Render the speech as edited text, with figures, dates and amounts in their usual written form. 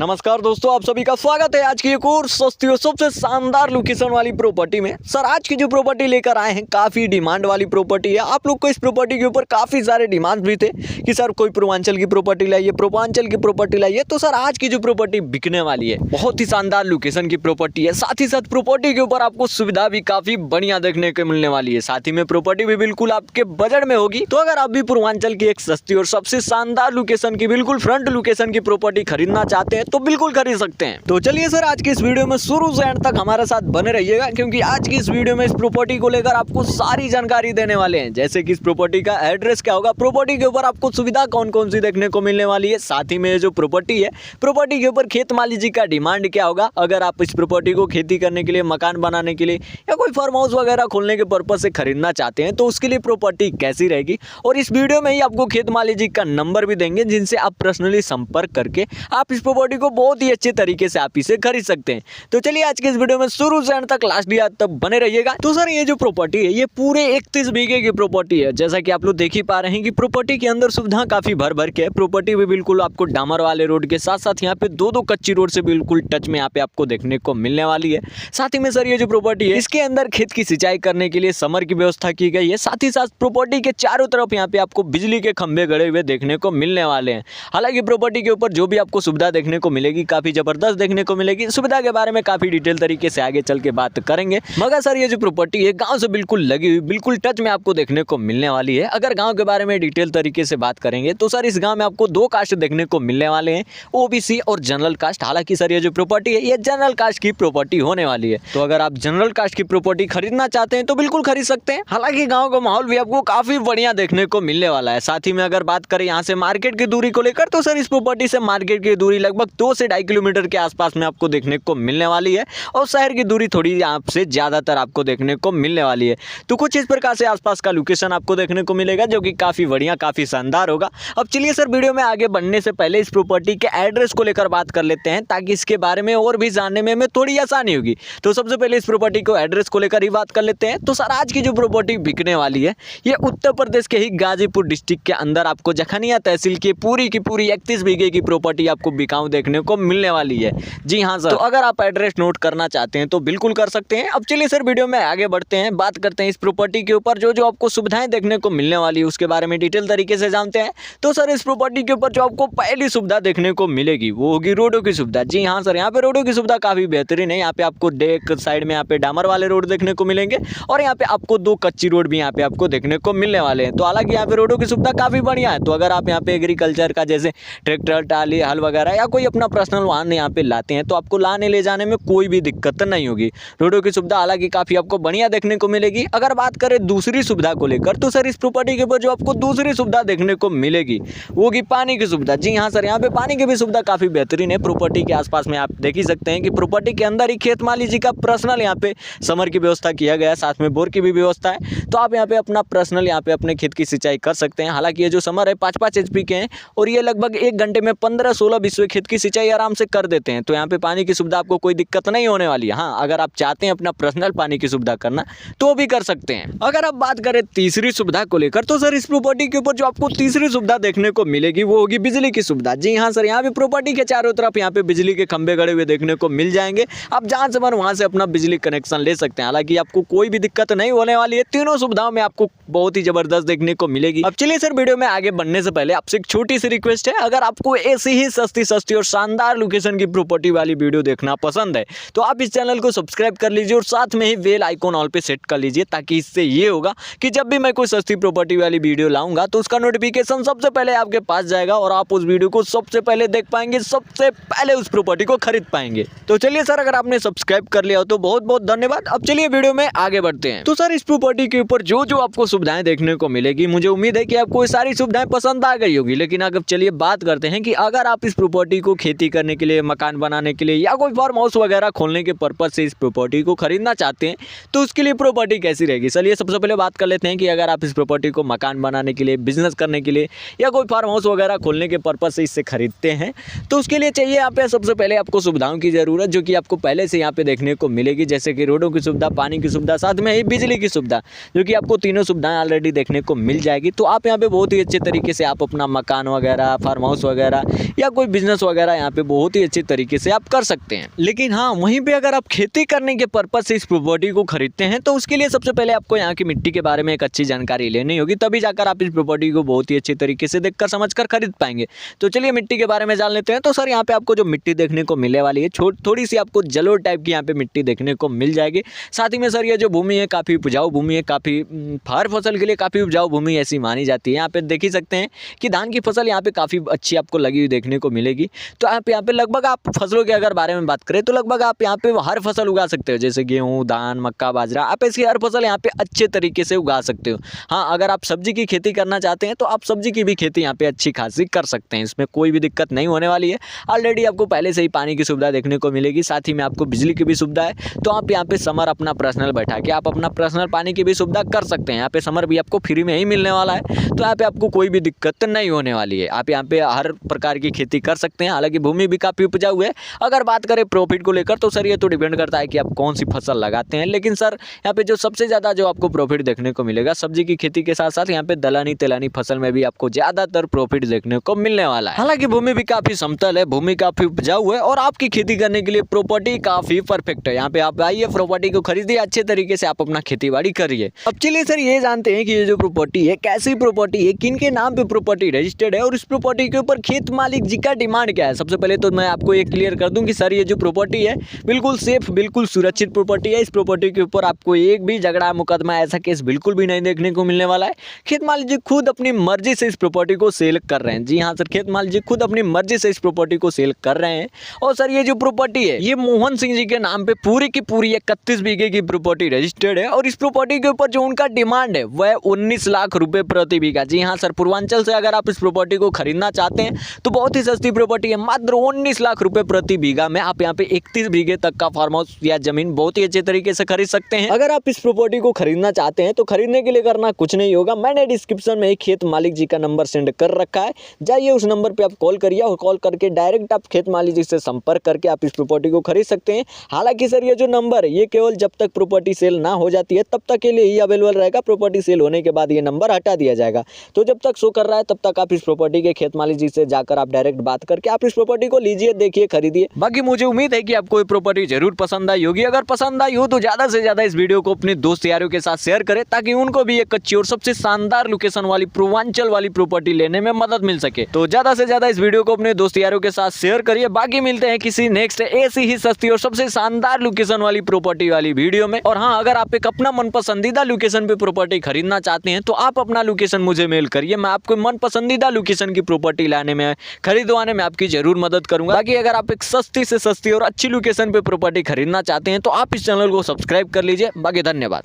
नमस्कार दोस्तों, आप सभी का स्वागत है आज की एक और सस्ती और सबसे शानदार लोकेशन वाली प्रॉपर्टी में। सर आज की जो प्रॉपर्टी लेकर आए हैं काफ़ी डिमांड वाली प्रॉपर्टी है। आप लोग को इस प्रॉपर्टी के ऊपर काफ़ी सारे डिमांड भी थे कि सर कोई पूर्वांचल की प्रॉपर्टी लाइए, पूर्वांचल की प्रॉपर्टी लाइए। तो सर आज की जो प्रॉपर्टी बिकने वाली है बहुत ही शानदार लोकेशन की प्रॉपर्टी है। साथ ही साथ प्रॉपर्टी के ऊपर आपको सुविधा भी काफ़ी बढ़िया देखने को मिलने वाली है। साथ ही में प्रॉपर्टी भी बिल्कुल आपके बजट में होगी। तो अगर आप भी पूर्वांचल की एक सस्ती और सबसे शानदार लोकेशन की बिल्कुल फ्रंट लोकेशन की प्रॉपर्टी खरीदना चाहते हैं तो बिल्कुल खरीद सकते हैं। तो चलिए सर आज की इस वीडियो में शुरू से एंड तक हमारे साथ बने रहिएगा, क्योंकि आज की इस वीडियो में इस प्रॉपर्टी को लेकर आपको सारी जानकारी देने वाले हैं। जैसे कि इस प्रॉपर्टी का एड्रेस क्या होगा, प्रॉपर्टी के ऊपर आपको सुविधा कौन कौन सी देखने को मिलने वाली है, साथ ही में जो प्रॉपर्टी है प्रॉपर्टी के ऊपर खेत मालिक जी का डिमांड क्या होगा। अगर आप इस प्रॉपर्टी को खेती करने के लिए, मकान बनाने के लिए या कोई फार्म हाउस वगैरह खोलने के पर्पज से खरीदना चाहते हैं तो उसके लिए प्रॉपर्टी कैसी रहेगी। और इस वीडियो में ही आपको खेत मालिक जी का नंबर भी देंगे जिनसे आप पर्सनली संपर्क करके आप इस प्रॉपर्टी को बहुत ही अच्छे तरीके से आप इसे खरीद सकते हैं। तो चलिए आज के इस वीडियो में शुरू से अंत तक लास्ट तक बने रहिएगा। तो सर ये जो प्रॉपर्टी है ये पूरे 31 बीघे की प्रॉपर्टी है। जैसा कि आप लोग देख ही पा रहे हैं कि प्रॉपर्टी के अंदर सुविधा काफी भर भर के है। प्रॉपर्टी भी बिल्कुल आपको डामर वाले रोड के साथ साथ यहाँ पे दो कच्ची रोड से बिल्कुल टच में यहाँ पे आपको देखने को मिलने वाली है। साथ ही में सर ये जो प्रॉपर्टी है इसके अंदर खेत की सिंचाई करने के लिए समर की व्यवस्था की गई है। साथ ही साथ प्रॉपर्टी के चारों तरफ यहाँ पे आपको बिजली के खंभे गड़े हुए देखने को मिलने वाले हैं। हालांकि प्रॉपर्टी के ऊपर जो भी आपको सुविधा देखने को मिलेगी काफी जबरदस्त देखने को मिलेगी। सुविधा के बारे में काफी डिटेल तरीके से आगे चल के बात करेंगे। मगर सर ये जो प्रॉपर्टी है गांव से बिल्कुल लगी हुई, बिल्कुल टच में आपको देखने को मिलने वाली है। अगर गांव के बारे में डिटेल तरीके से बात करेंगे तो सर इस गांव में आपको दो कास्ट देखने को मिलने वाले हैं, ओबीसी और जनरल कास्ट। हालांकि सर ये जो प्रॉपर्टी है ये जनरल कास्ट की प्रॉपर्टी होने वाली है। तो अगर आप जनरल कास्ट की प्रॉपर्टी खरीदना चाहते हैं तो बिल्कुल खरीद सकते हैं। हालांकि गाँव का माहौल भी आपको काफी बढ़िया देखने को मिलने वाला है। साथ ही में अगर बात करें यहाँ से मार्केट की दूरी को लेकर तो सर इस प्रॉपर्टी से मार्केट की दूरी लगभग 2 से 2.5 किलोमीटर के आसपास में आपको देखने को मिलने वाली है। और शहर की दूरी थोड़ी यहाँ से ज्यादातर आपको देखने को मिलने वाली है। तो कुछ इस प्रकार से आसपास का लोकेशन आपको देखने को मिलेगा जो कि काफी बढ़िया, काफी शानदार होगा। अब चलिए सर वीडियो में आगे बढ़ने से पहले इस प्रॉपर्टी के एड्रेस को लेकर बात कर लेते हैं ताकि इसके बारे में और भी जानने में हमें थोड़ी आसानी होगी। तो सबसे पहले इस प्रॉपर्टी को एड्रेस को लेकर ही बात कर लेते हैं। तो सर आज की जो प्रॉपर्टी बिकने वाली है ये उत्तर प्रदेश के ही गाजीपुर डिस्ट्रिक्ट के अंदर आपको जखनिया तहसील की पूरी 31 बीघे की प्रॉपर्टी आपको बिकाऊ देखने को मिलने वाली है। जी हाँ सर, तो अगर आप एड्रेस नोट करना चाहते हैं तो बिल्कुल कर सकते हैं। अब चलिए सर वीडियो में आगे बढ़ते हैं, बात करते हैं इस प्रॉपर्टी के ऊपर जो आपको सुविधाएं देखने को मिलने वाली है उसके बारे में डिटेल तरीके से जानते हैं। तो सर इस प्रॉपर्टी के ऊपर जो आपको पहली सुविधा देखने को मिलेगी वो होगी रोडों की सुविधा। जी हाँ सर, यहाँ पे रोडों की सुविधा काफी बेहतरीन है। यहाँ पे आपको डेक साइड में यहाँ पे डामर वाले रोड देखने को मिलेंगे और यहाँ पे आपको 2 कच्ची रोड भी यहाँ पे आपको देखने को मिलने वाले हैं। तो हालांकि यहाँ पे रोडों की सुविधा काफी बढ़िया है। तो अगर आप यहाँ पे एग्रीकल्चर का जैसे ट्रैक्टर, टाली, हल वगैरह या कोई अपना पर्सनल वाहन यहाँ पे लाते हैं तो आपको लाने ले जाने में कोई भी दिक्कत नहीं होगी। रोडों की सुविधा हालांकि काफी आपको बढ़िया देखने को मिलेगी। अगर बात करें दूसरी सुविधा को लेकर तो सर इस प्रॉपर्टी के ऊपर जो आपको दूसरी सुविधा देखने को मिलेगी वो होगी पानी की सुविधा। जी हाँ सर, यहाँ पे पानी की भी सुविधा काफी बेहतरीन है। प्रॉपर्टी के आसपास में आप देख ही सकते हैं कि प्रॉपर्टी के अंदर ही खेत मालिक जी का पर्सनल यहाँ पे समर की व्यवस्था किया गया है, साथ में बोर की भी व्यवस्था है। तो आप यहाँ पे अपना पर्सनल यहाँ पे अपने खेत की सिंचाई कर सकते हैं। हालांकि ये जो समर है 5-5 HP के हैं और ये लगभग 1 घंटे में 15-16 खेत की सिंचाई आराम से कर देते हैं। तो यहाँ पे पानी की सुविधा आपको कोई दिक्कत नहीं होने वाली है। हाँ, अगर आप चाहते हैं अपना पर्सनल पानी की सुविधा करना तो भी कर सकते हैं। अगर आप बात करें तीसरी सुविधा को लेकर तो सर इस प्रॉपर्टी के ऊपर जो आपको तीसरी सुविधा देखने को मिलेगी वो होगी बिजली की सुविधा। जी हाँ सर, यहाँ पे प्रॉपर्टी के चारों तरफ यहाँ पे बिजली के खंभे गड़े हुए देखने को मिल जाएंगे। आप जहाँ से मन वहाँ से अपना बिजली कनेक्शन ले सकते हैं। हालांकि आपको कोई भी दिक्कत नहीं होने वाली है। तीनों सुविधाओं में आपको बहुत ही जबरदस्त देखने को मिलेगी। अब चलिए सर वीडियो में आगे बढ़ने से पहले आपसे एक छोटी सी रिक्वेस्ट है, अगर आपको ऐसी ही सस्ती और शानदार लोकेशन की प्रॉपर्टी वाली वीडियो देखना पसंद है तो आप इस चैनल को सब्सक्राइब कर लीजिए और साथ में ही बेल आइकॉन ऑल पे सेट कर लीजिए, ताकि इससे ये होगा कि जब भी मैं कोई सस्ती प्रॉपर्टी वाली वीडियो लाऊंगा तो उसका नोटिफिकेशन सबसे पहले आपके पास जाएगा और आप उस वीडियो को सबसे पहले देख पाएंगे, सबसे पहले उस प्रॉपर्टी को खरीद पाएंगे। तो चलिए सर, अगर आपने सब्सक्राइब कर लिया हो तो बहुत बहुत धन्यवाद। अब चलिए वीडियो में आगे बढ़ते हैं। तो सर इस प्रॉपर्टी के ऊपर जो आपको सुविधाएं देखने को मिलेगी, मुझे उम्मीद है कि आपको सारी सुविधाएं पसंद आ गई होगी। लेकिन अगर चलिए बात करते हैं कि अगर आप इस प्रॉपर्टी को खेती करने के लिए, मकान बनाने के लिए या कोई फार्म हाउस वगैरह खोलने के पर्पज से इस प्रॉपर्टी को खरीदना चाहते हैं तो उसके लिए प्रॉपर्टी कैसी रहेगी। चलिए सबसे पहले बात कर लेते हैं कि अगर आप इस प्रॉपर्टी को मकान बनाने के लिए, बिजनेस करने के लिए या कोई फार्म हाउस वगैरह खोलने के पर्पज से इससे खरीदते हैं तो उसके लिए चाहिए यहाँ पे सबसे पहले आपको सुविधाओं की जरूरत, जो कि आपको पहले से यहाँ पे देखने को मिलेगी। जैसे कि रोडों की सुविधा, पानी की सुविधा, साथ में ही बिजली की सुविधा, जो कि आपको तीनों सुविधाएं ऑलरेडी देखने को मिल जाएगी। तो आप यहाँ पे बहुत ही अच्छे तरीके से आप अपना मकान वगैरह, फार्म हाउस वगैरह या कोई बिजनेस वगैरह वगैरह यहाँ पे बहुत ही अच्छे तरीके से आप कर सकते हैं। लेकिन हाँ, वहीं पे अगर आप खेती करने के पर्पज से इस प्रॉपर्टी को खरीदते हैं तो उसके लिए सबसे पहले आपको यहाँ की मिट्टी के बारे में एक अच्छी जानकारी लेनी होगी, तभी जाकर आप इस प्रॉपर्टी को बहुत ही अच्छी तरीके से देखकर समझकर खरीद पाएंगे। तो चलिए मिट्टी के बारे में जान लेते हैं। तो सर यहाँ पे आपको जो मिट्टी देखने को मिलने वाली है, थोड़ी सी आपको जलोढ़ टाइप की यहाँ पे मिट्टी देखने को मिल जाएगी। साथ ही में सर ये जो भूमि है काफ़ी उपजाऊ भूमि है, काफ़ी हर फसल के लिए काफ़ी उपजाऊ भूमि ऐसी मानी जाती है। यहाँ पे देख ही सकते हैं कि धान की फसल यहाँ पे काफ़ी अच्छी आपको लगी हुई देखने को मिलेगी। तो आप यहाँ पे लगभग आप फसलों के अगर बारे में बात करें तो लगभग आप यहाँ पे हर फसल उगा सकते हो, जैसे गेहूँ, धान, मक्का, बाजरा, आप ऐसी हर फसल यहाँ पे अच्छे तरीके से उगा सकते हो। हाँ, अगर आप सब्जी की खेती करना चाहते हैं तो आप सब्जी की भी खेती यहाँ पे अच्छी खासी कर सकते हैं, इसमें कोई भी दिक्कत नहीं होने वाली है। ऑलरेडी आपको पहले से ही पानी की सुविधा देखने को मिलेगी, साथ ही में आपको बिजली की भी सुविधा है। तो आप यहाँ पे समर अपना पर्सनल बैठा के आप अपना पर्सनल पानी की भी सुविधा कर सकते हैं। यहाँ पे समर भी आपको फ्री में ही मिलने वाला है, तो यहाँ पे आपको कोई भी दिक्कत नहीं होने वाली है। आप यहाँ पे हर प्रकार की खेती कर सकते हैं। हालांकि भूमि भी काफ़ी उपजाऊ है। अगर बात करें प्रॉफिट को लेकर तो सर ये तो डिपेंड करता है कि आप कौन सी फसल लगाते हैं। लेकिन सर यहाँ पे जो सबसे ज़्यादा जो आपको प्रॉफिट देखने को मिलेगा सब्जी की खेती के साथ साथ यहाँ पे दलहनी तिलहनी फसल में भी आपको ज़्यादातर प्रॉफिट देखने को मिलने वाला है। हालांकि भूमि भी काफ़ी समतल है, भूमि काफ़ी उपजाऊ है और आपकी खेती करने के लिए प्रॉपर्टी काफ़ी परफेक्ट है। यहाँ पे आप आइए, प्रॉपर्टी को खरीदिए, अच्छे तरीके से आप अपना खेती बाड़ी करिए। अब चलिए सर ये जानते हैं कि ये जो प्रॉपर्टी है कैसी प्रॉपर्टी है, किन के नाम पे प्रॉपर्टी रजिस्टर्ड है और इस प्रॉपर्टी के ऊपर खेत मालिक जी का डिमांड क्या है। सबसे पहले तो मैं आपको ये क्लियर कर दूं कि सर ये जो प्रॉपर्टी है बिल्कुल सेफ, बिल्कुल सुरक्षित प्रॉपर्टी है। इस प्रॉपर्टी के ऊपर आपको एक भी झगड़ा मुकदमा ऐसा केस बिल्कुल भी नहीं देखने को मिलने वाला है। खेत मालिक जी खुद अपनी मर्जी से इस प्रॉपर्टी को सेल कर रहे हैं। जी हाँ सर, खेत मालिक जी खुद अपनी मर्जी से इस प्रॉपर्टी को सेल कर रहे हैं। और सर ये जो प्रॉपर्टी है ये मोहन सिंह जी के नाम पे पूरी की पूरी 31 बीघे की प्रॉपर्टी रजिस्टर्ड है। और इस प्रॉपर्टी के ऊपर जो उनका डिमांड है वह 19 लाख रुपए प्रति बीघा। जी हाँ सर, पूर्वांचल से अगर आप इस प्रॉपर्टी को खरीदना चाहते हैं तो बहुत ही सस्ती प्रॉपर्टी है, मात्र 19 लाख रुपए प्रति बीघा में आप यहाँ पे 31 बीघे तक का फार्म हाउस या जमीन बहुत ही अच्छे तरीके से खरीद सकते हैं। अगर आप इस प्रॉपर्टी को खरीदना चाहते हैं तो खरीदने के लिए करना कुछ नहीं होगा, मैंने डिस्क्रिप्शन में खेत मालिक जी का नंबर सेंड कर रखा है, जाइए उस नंबर पे आप कॉल करिए और कॉल करके डायरेक्ट आप खेत मालिक जी से संपर्क करके आप इस प्रॉपर्टी को खरीद सकते हैं। हालांकि सर ये जो नंबर है ये केवल जब तक प्रॉपर्टी सेल ना हो जाती है तब तक के लिए ही अवेलेबल रहेगा। प्रॉपर्टी सेल होने के बाद ये नंबर हटा दिया जाएगा। तो जब तक शो कर रहा है तब तक आप इस प्रॉपर्टी के खेत मालिक जी से जाकर आप डायरेक्ट बात करके आप इस प्रॉपर्टी को लीजिए, देखिए, खरीदिए। बाकी मुझे उम्मीद है कि आपको ये प्रॉपर्टी जरूर पसंद आई होगी। अगर पसंद आई हो तो ज्यादा से ज्यादा इस वीडियो को अपने दोस्त यारों के साथ शेयर करें ताकि उनको भी एक अच्छी और सबसे शानदार लोकेशन वाली पूर्वांचल वाली प्रॉपर्टी लेने में मदद मिल सके। तो ज्यादा से ज्यादा इस वीडियो को अपने दोस्त यारों के साथ शेयर करिए। बाकी मिलते हैं किसी नेक्स्ट ऐसी ही सस्ती और सबसे शानदार लोकेशन वाली प्रॉपर्टी वाली वीडियो में। और हाँ, अगर आप एक अपना मन पसंदीदा लोकेशन पे प्रॉपर्टी खरीदना चाहते हैं तो आप अपना लोकेशन मुझे मेल करिए, मैं आपको मन पसंदीदा लोकेशन की प्रॉपर्टी लाने में, खरीदवाने में आपकी जरूर मदद करूंगा। बाकी अगर आप एक सस्ती से सस्ती और अच्छी लोकेशन पे प्रॉपर्टी खरीदना चाहते हैं तो आप इस चैनल को सब्सक्राइब कर लीजिए। बाकी धन्यवाद।